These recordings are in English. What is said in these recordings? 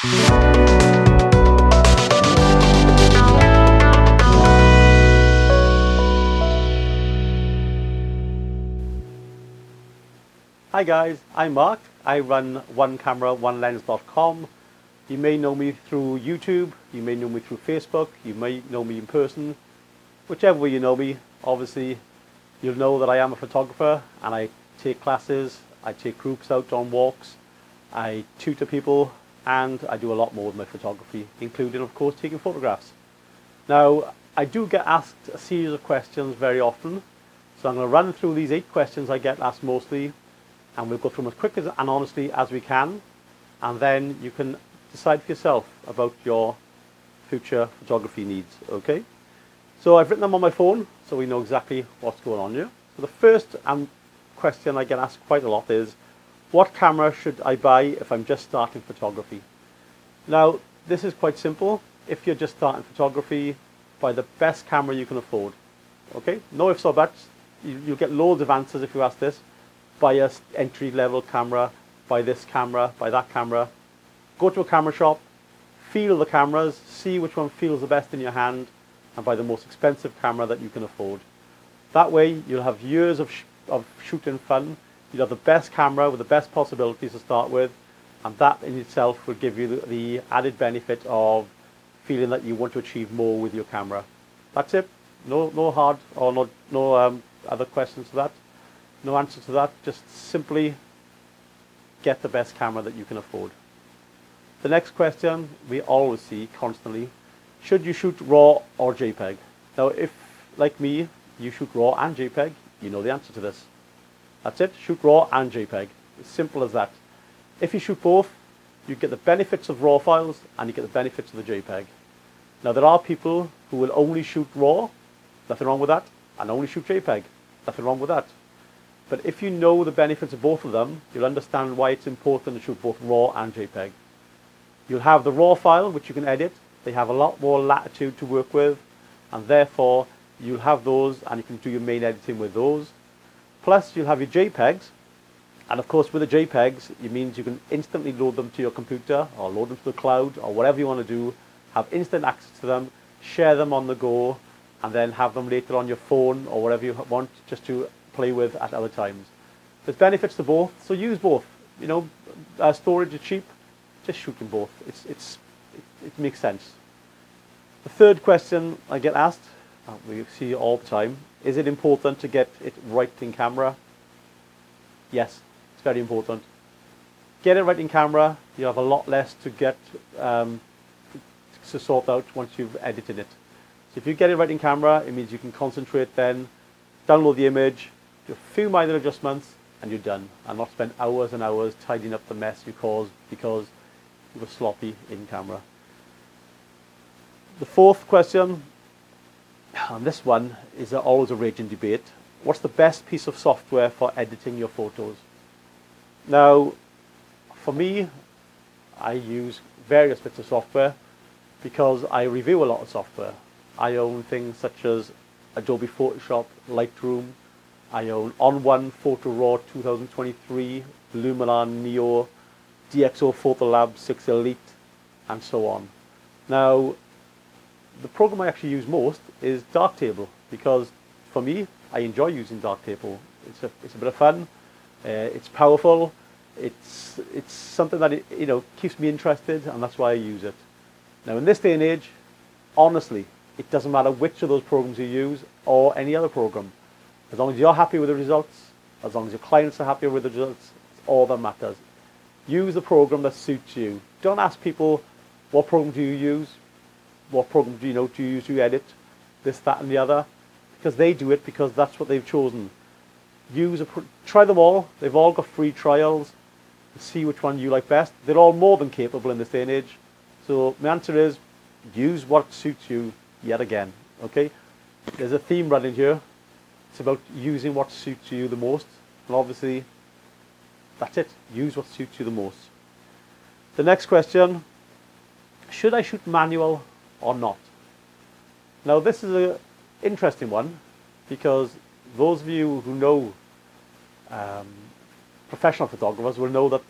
Hi guys, I'm Mark. I run onecameraonelens.com. You may know me through YouTube, you may know me through Facebook, you may know me in person. Whichever way you know me, obviously you'll know that I am a photographer and I take classes, I take groups out on walks, I tutor people, and I do a lot more with my photography, including of course taking photographs. Now, I do get asked a series of questions very often, so I'm going to run through these 8 questions I get asked mostly, and we'll go through them as quick and honestly as we can, and then you can decide for yourself about your future photography needs, okay? So I've written them on my phone, so we know exactly what's going on here. So the first question I get asked quite a lot is, what camera should I buy if I'm just starting photography? Now, this is quite simple. If you're just starting photography, buy the best camera you can afford, okay? No ifs or buts. You'll get loads of answers if you ask this. Buy a entry-level camera, buy this camera, buy that camera. Go to a camera shop, feel the cameras, see which one feels the best in your hand, and buy the most expensive camera that you can afford. That way, you'll have years of shooting fun. You'll have the best camera with the best possibilities to start with, and that in itself will give you the added benefit of feeling that you want to achieve more with your camera. That's it. No hard or no other questions to that. No answer to that, just simply get the best camera that you can afford. The next question we always see constantly, should you shoot RAW or JPEG? Now if, like me, you shoot RAW and JPEG, you know the answer to this. That's it, shoot RAW and JPEG. As simple as that. If you shoot both, you get the benefits of RAW files and you get the benefits of the JPEG. Now there are people who will only shoot RAW, nothing wrong with that, and only shoot JPEG, nothing wrong with that. But if you know the benefits of both of them, you'll understand why it's important to shoot both RAW and JPEG. You'll have the RAW file, which you can edit. They have a lot more latitude to work with, and therefore you'll have those and you can do your main editing with those. Plus you'll have your JPEGs, and of course with the JPEGs, it means you can instantly load them to your computer or load them to the cloud or whatever you want to do, have instant access to them, share them on the go, and then have them later on your phone or whatever you want just to play with at other times. There's benefits to both, so use both. You know, storage is cheap, just shoot them both. It makes sense. The third question I get asked, we see all the time, is it important to get it right in camera? Yes, it's very important. Get it right in camera, you have a lot less to get to sort out once you've edited it. So if you get it right in camera, it means you can concentrate then, download the image, do a few minor adjustments, and you're done. And not spend hours and hours tidying up the mess you caused because you were sloppy in camera. The fourth question, and this one is always a raging debate. What's the best piece of software for editing your photos? Now, for me, I use various bits of software because I review a lot of software. I own things such as Adobe Photoshop, Lightroom. I own On1 Photo Raw 2023, Luminar Neo, DxO Photolab 6 Elite, and so on. Now, the program I actually use most is Darktable because for me, I enjoy using Darktable. It's a bit of fun. It's powerful. It's something that keeps me interested, and that's why I use it. Now, in this day and age, honestly, it doesn't matter which of those programs you use or any other program. As long as you're happy with the results, as long as your clients are happy with the results, it's all that matters. Use the program that suits you. Don't ask people, what program do you use? What program do you use to edit? This, that, and the other. Because they do it because that's what they've chosen. Try them all. They've all got free trials. See which one you like best. They're all more than capable in this day and age. So my answer is, use what suits you yet again. Okay? There's a theme running here. It's about using what suits you the most. And obviously, that's it. Use what suits you the most. The next question, should I shoot manual or not? Now this is an interesting one because those of you who know professional photographers will know that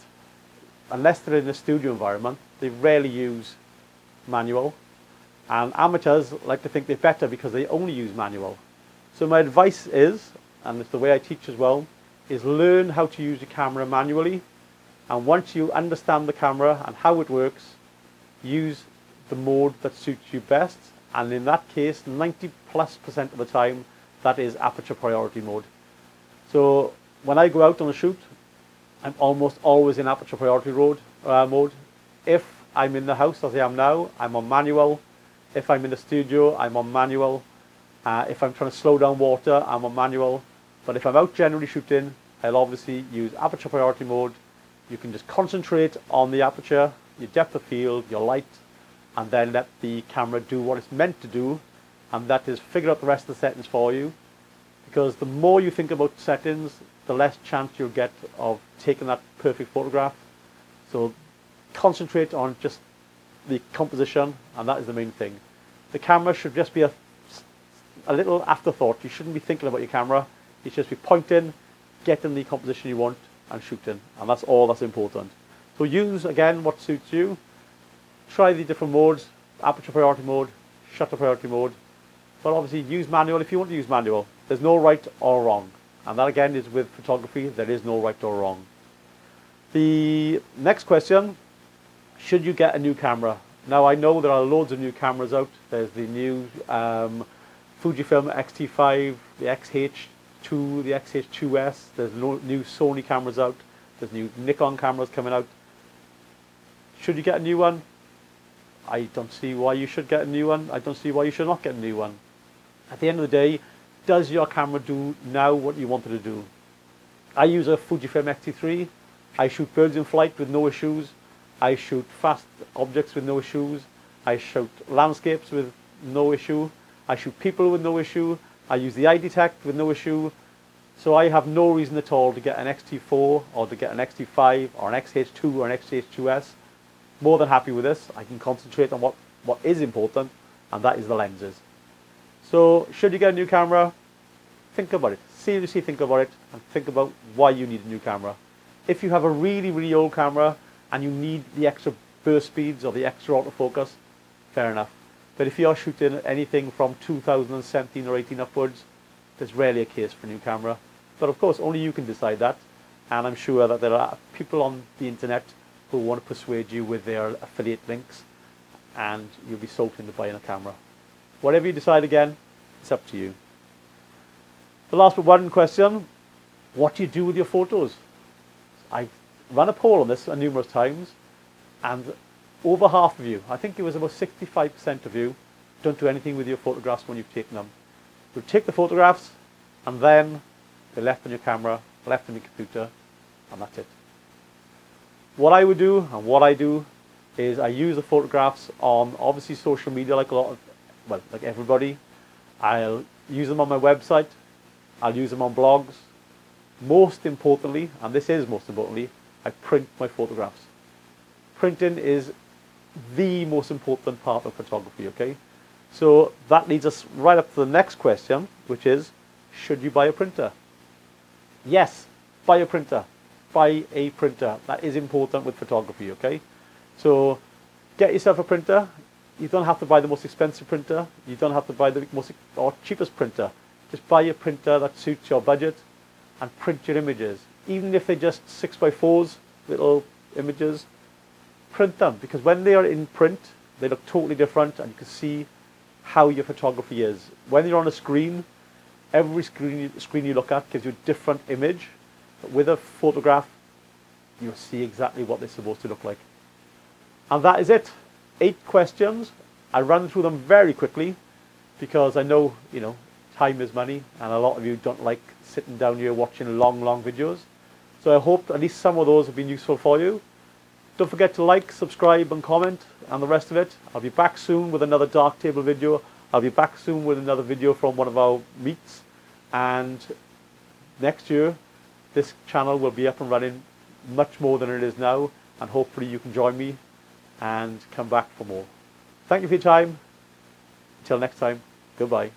unless they're in a studio environment, they rarely use manual, and amateurs like to think they're better because they only use manual. So my advice is, and it's the way I teach as well, is learn how to use your camera manually, and once you understand the camera and how it works, use the mode that suits you best, and in that case 90+% of the time that is aperture priority mode. So when I go out on a shoot, I'm almost always in aperture priority mode. If I'm in the house as I am now, I'm on manual. If I'm in the studio, I'm on manual. If I'm trying to slow down water, I'm on manual. But if I'm out generally shooting, I'll obviously use aperture priority mode. You can just concentrate on the aperture, your depth of field, your light, and then let the camera do what it's meant to do, and that is figure out the rest of the settings for you. Because the more you think about settings, the less chance you'll get of taking that perfect photograph. So concentrate on just the composition, and that is the main thing. The camera should just be a little afterthought. You shouldn't be thinking about your camera. You should just be pointing, getting the composition you want, and shooting, and that's all that's important. So use again what suits you. Try the different modes: aperture priority mode, shutter priority mode, but obviously use manual if you want to use manual. There's no right or wrong, and that again is with photography. There is no right or wrong. The next question: should you get a new camera? Now I know there are loads of new cameras out. There's the new Fujifilm X-T5, the XH2, the XH2S. There's new Sony cameras out. There's new Nikon cameras coming out. Should you get a new one? I don't see why you should get a new one. I don't see why you should not get a new one. At the end of the day, does your camera do now what you wanted to do? I use a Fujifilm X-T3. I shoot birds in flight with no issues. I shoot fast objects with no issues. I shoot landscapes with no issue. I shoot people with no issue. I use the eye detect with no issue. So I have no reason at all to get an X-T4 or to get an X-T5 or an XH2 or an XH2S. More than happy with this. I can concentrate on what is important, and that is the lenses. So should you get a new camera? Think about it. Seriously think about it, and think about why you need a new camera. If you have a really, really old camera and you need the extra burst speeds or the extra autofocus, fair enough. But if you're shooting anything from 2017 or 18 upwards, there's rarely a case for a new camera. But of course, only you can decide that. And I'm sure that there are people on the internet who want to persuade you with their affiliate links, and you'll be sold into buying a camera. Whatever you decide, again, it's up to you. The last but one question: what do you do with your photos? I've run a poll on this numerous times, and over half of you, I think it was about 65% of you, don't do anything with your photographs when you've taken them. You take the photographs, and then they're left on your camera, left on your computer, and that's it. What I would do, and what I do, is I use the photographs on obviously social media like like everybody. I'll use them on my website. I'll use them on blogs. Most importantly, and this is most importantly, I print my photographs. Printing is the most important part of photography, okay? So that leads us right up to the next question, which is, should you buy a printer? Yes, buy a printer. Buy a printer. That is important with photography, okay? So get yourself a printer. You don't have to buy the most expensive printer. You don't have to buy the most or cheapest printer. Just buy a printer that suits your budget and print your images. Even if they're just 6x4s, little images, print them, because when they are in print, they look totally different, and you can see how your photography is. When you're on a screen, every screen you look at gives you a different image. But with a photograph, you'll see exactly what they're supposed to look like. And that is it. 8 questions. I ran through them very quickly because I know, time is money, and a lot of you don't like sitting down here watching long videos. So I hope at least some of those have been useful for you. Don't forget to like, subscribe and comment and the rest of it. I'll be back soon with another dark table video. I'll be back soon with another video from one of our meets. And next year, this channel will be up and running much more than it is now. And hopefully you can join me and come back for more. Thank you for your time. Until next time, goodbye.